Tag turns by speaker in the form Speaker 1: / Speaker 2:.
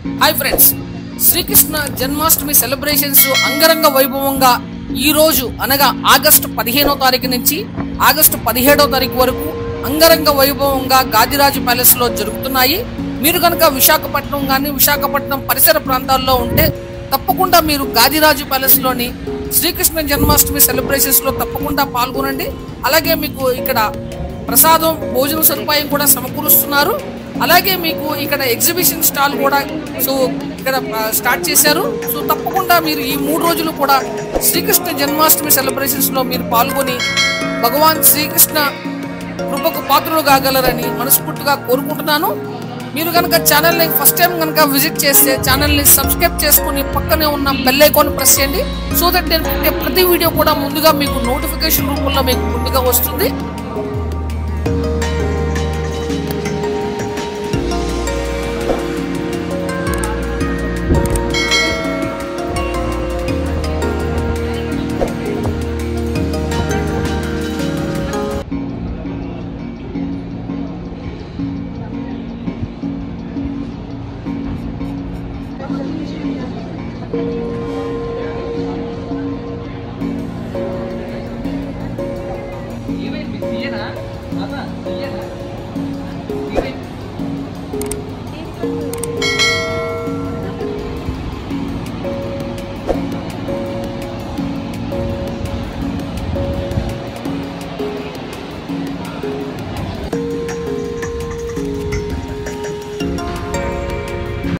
Speaker 1: Hi friends, Sri Krishna Janmashtami celebrations అంగరంగ వైభవంగా ఈ రోజు అనగా ఆగస్టు 15వ తారీఖు నుంచి ఆగస్టు 17వ తారీఖు వరకు అంగరంగ వైభవంగా గాదిరాజు ప్యాలెస్ లో జరుగుతున్నాయి. మీరు కనుక విశాఖపట్నం కానీ విశాఖపట్నం పరిసర ప్రాంతాల్లో ఉంటే తప్పకుండా మీరు గాదిరాజు ప్యాలెస్ లోని శ్రీకృష్ణ జన్మాష్టమి సెలబ్రేషన్స్ లో తప్పకుండా పాల్గొనండి. అలాగే మీకు ఇక్కడ ప్రసాదం భోజన సదుపాయం కూడా సమకూరుస్తున్నారు. అలాగే మీకు ఇక్కడ ఎగ్జిబిషన్ స్టాల్ కూడా ఇక్కడ స్టార్ట్ చేశారు. తప్పకుండా మీరు ఈ 3 రోజులు కూడా శ్రీకృష్ణ జన్మాష్టమి సెలబ్రేషన్స్ లో మీరు పాల్గొని భగవాన్ శ్రీకృష్ణ కృపకు పాత్రలు కాగలరని మనస్ఫూర్తిగా కోరుకుంటున్నాను. మీరు కనుక ఛానల్ని ఫస్ట్ టైం కనుక విజిట్ చేస్తే ఛానల్ని సబ్స్క్రైబ్ చేసుకుని పక్కనే ఉన్న బెల్ ఐకాన్ ప్రెస్ చేయండి. సో దట్ నేను పెట్టే ప్రతి వీడియో కూడా ముందుగా మీకు నోటిఫికేషన్ రూపంలో మీకు ముందుగా వస్తుంది.